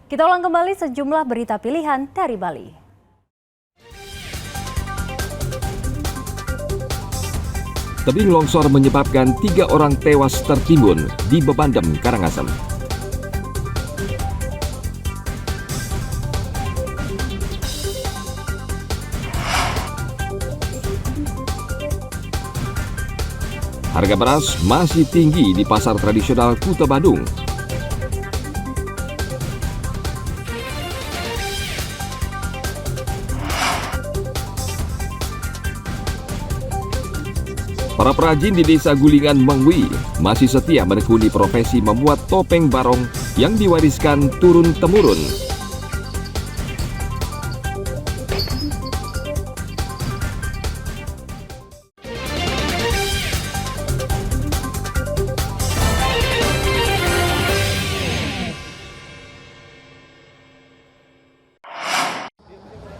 Kita ulang kembali sejumlah berita pilihan dari Bali. Tebing longsor menyebabkan 3 orang tewas tertimbun di Bebandem, Karangasem. Harga beras masih tinggi di pasar tradisional Kuta Badung. Para perajin di Desa Gulingan Mengwi masih setia menekuni profesi membuat topeng barong yang diwariskan turun-temurun.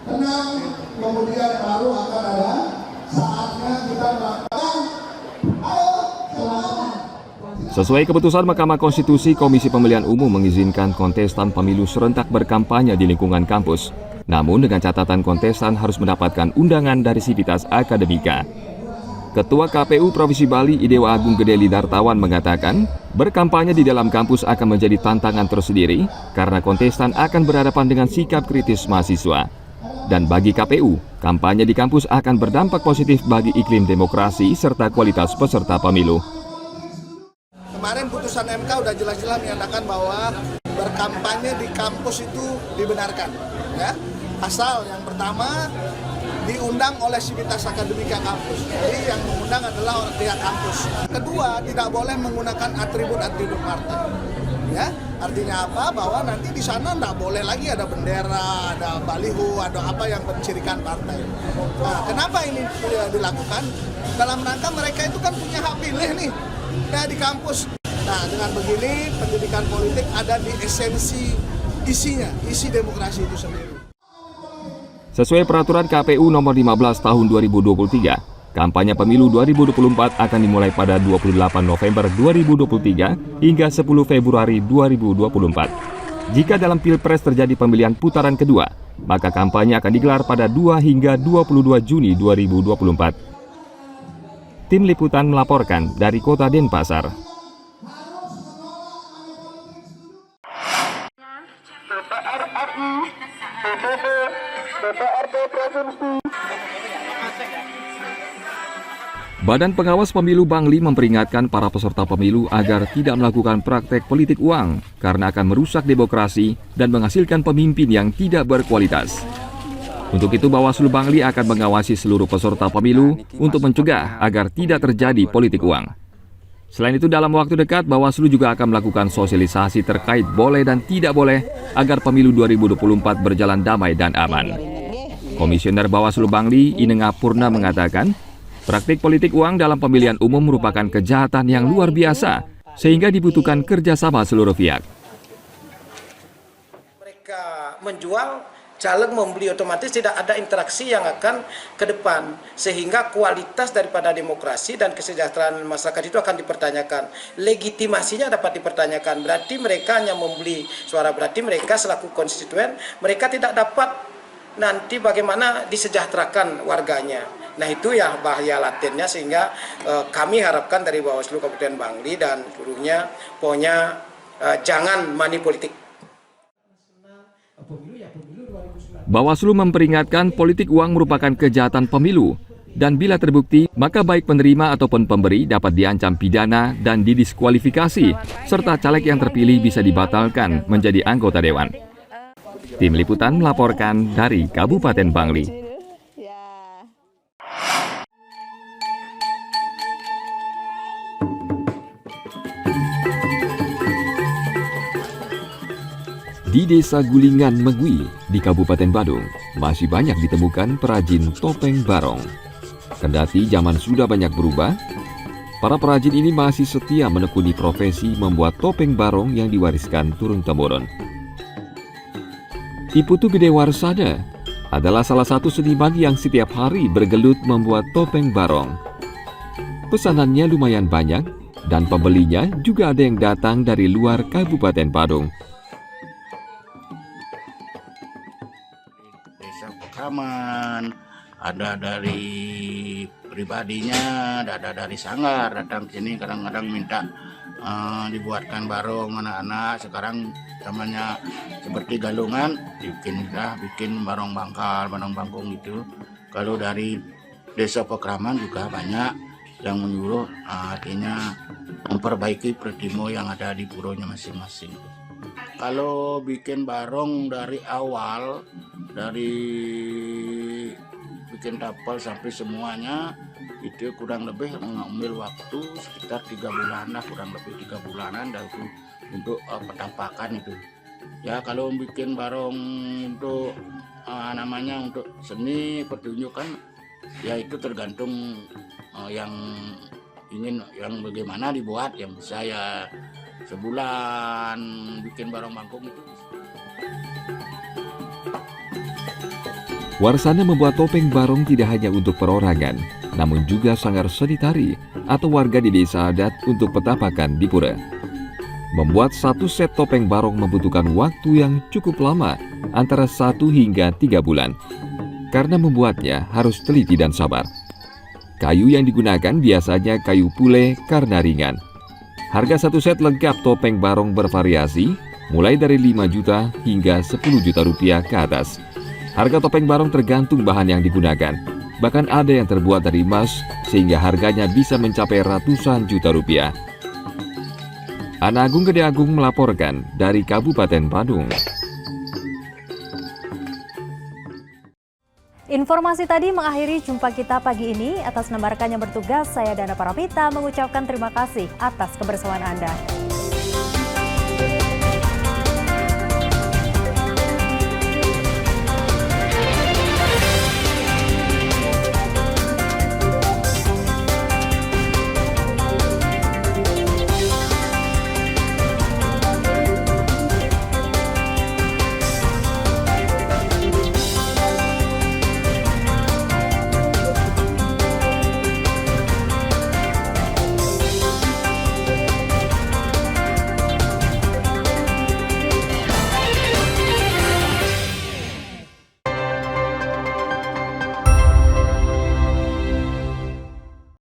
Tenang, kemudian baru akan ada saatnya kita melakukan. Sesuai keputusan Mahkamah Konstitusi, Komisi Pemilihan Umum mengizinkan kontestan pemilu serentak berkampanye di lingkungan kampus. Namun dengan catatan kontestan harus mendapatkan undangan dari Sivitas Akademika. Ketua KPU Provinsi Bali Idewa Agung Gedeli Dartawan mengatakan, berkampanye di dalam kampus akan menjadi tantangan tersendiri karena kontestan akan berhadapan dengan sikap kritis mahasiswa. Dan bagi KPU, kampanye di kampus akan berdampak positif bagi iklim demokrasi serta kualitas peserta pemilu. Kemarin putusan MK udah jelas-jelas menyatakan bahwa berkampanye di kampus itu dibenarkan, ya. Asal yang pertama diundang oleh Sivitas Akademika kampus. Jadi yang mengundang adalah pihak kampus. Kedua, tidak boleh menggunakan atribut-atribut partai. Ya, artinya apa? Bahwa nanti di sana tidak boleh lagi ada bendera, ada baliho, ada apa yang mencirikan partai. Nah, kenapa ini dilakukan? Dalam rangka mereka itu kan punya hak pilih nih, ya, di kampus. Nah, dengan begini pendidikan politik ada di esensi isinya, isi demokrasi itu sendiri. Sesuai peraturan KPU nomor 15 tahun 2023, kampanye pemilu 2024 akan dimulai pada 28 November 2023 hingga 10 Februari 2024. Jika dalam Pilpres terjadi pemilihan putaran kedua, maka kampanye akan digelar pada 2 hingga 22 Juni 2024. Tim Liputan melaporkan dari Kota Denpasar. Badan Pengawas Pemilu Bangli memperingatkan para peserta pemilu agar tidak melakukan praktek politik uang karena akan merusak demokrasi dan menghasilkan pemimpin yang tidak berkualitas. Untuk itu, Bawaslu Bangli akan mengawasi seluruh peserta pemilu untuk mencegah agar tidak terjadi politik uang. Selain itu, dalam waktu dekat, Bawaslu juga akan melakukan sosialisasi terkait boleh dan tidak boleh agar pemilu 2024 berjalan damai dan aman. Komisioner Bawaslu Bangli, Inenga Purna mengatakan, praktik politik uang dalam pemilihan umum merupakan kejahatan yang luar biasa, sehingga dibutuhkan kerjasama seluruh pihak. Mereka menjual, caleg membeli, otomatis tidak ada interaksi yang akan ke depan, sehingga kualitas daripada demokrasi dan kesejahteraan masyarakat itu akan dipertanyakan. Legitimasinya dapat dipertanyakan, berarti mereka hanya membeli suara, berarti mereka selaku konstituen, mereka tidak dapat nanti bagaimana disejahterakan warganya. Nah, itu ya bahaya latennya, sehingga kami harapkan dari Bawaslu Kabupaten Bangli dan seluruhnya, pokoknya jangan money politik. Bawaslu memperingatkan politik uang merupakan kejahatan pemilu, dan bila terbukti, maka baik penerima ataupun pemberi dapat diancam pidana dan didiskualifikasi, serta caleg yang terpilih bisa dibatalkan menjadi anggota dewan. Tim Liputan melaporkan dari Kabupaten Bangli. Di Desa Gulingan Mengwi di Kabupaten Badung masih banyak ditemukan perajin topeng barong. Kendati zaman sudah banyak berubah, para perajin ini masih setia menekuni profesi membuat topeng barong yang diwariskan turun-temurun. Iputu Gede Warsada adalah salah satu seniman yang setiap hari bergelut membuat topeng barong. Pesanannya lumayan banyak dan pembelinya juga ada yang datang dari luar Kabupaten Badung. Pakraman, ada dari pribadinya, ada dari Sanggar datang ke sini kadang-kadang minta dibuatkan barong anak-anak. Sekarang namanya seperti galungan, bikin barong bangkal, barong bangkung gitu. Kalau dari desa Pakraman juga banyak yang menyuruh, artinya memperbaiki pertimo yang ada di puronya masing-masing. Kalau bikin barong dari awal, dari bikin tapal sampai semuanya itu kurang lebih mengambil waktu sekitar 3 bulan lah, kurang lebih 3 bulanan dan itu untuk petampakan itu. Ya kalau bikin barong untuk namanya untuk seni pertunjukan ya itu tergantung yang ingin yang bagaimana dibuat, yang bisa ya sebulan bikin barong bangkung itu. Warsana membuat topeng barong tidak hanya untuk perorangan, namun juga sanggar seni tari atau warga di desa adat untuk petapakan di pura. Membuat satu set topeng barong membutuhkan waktu yang cukup lama, antara 1 hingga 3 bulan. Karena membuatnya harus teliti dan sabar. Kayu yang digunakan biasanya kayu pule karena ringan. Harga satu set lengkap topeng barong bervariasi, mulai dari 5 juta hingga 10 juta rupiah ke atas. Harga topeng barong tergantung bahan yang digunakan. Bahkan ada yang terbuat dari emas, sehingga harganya bisa mencapai ratusan juta rupiah. Ana Agung Gede Agung melaporkan dari Kabupaten Badung. Informasi tadi mengakhiri jumpa kita pagi ini. Atas nama rekan yang bertugas, saya Dana Parapita mengucapkan terima kasih atas kebersamaan Anda.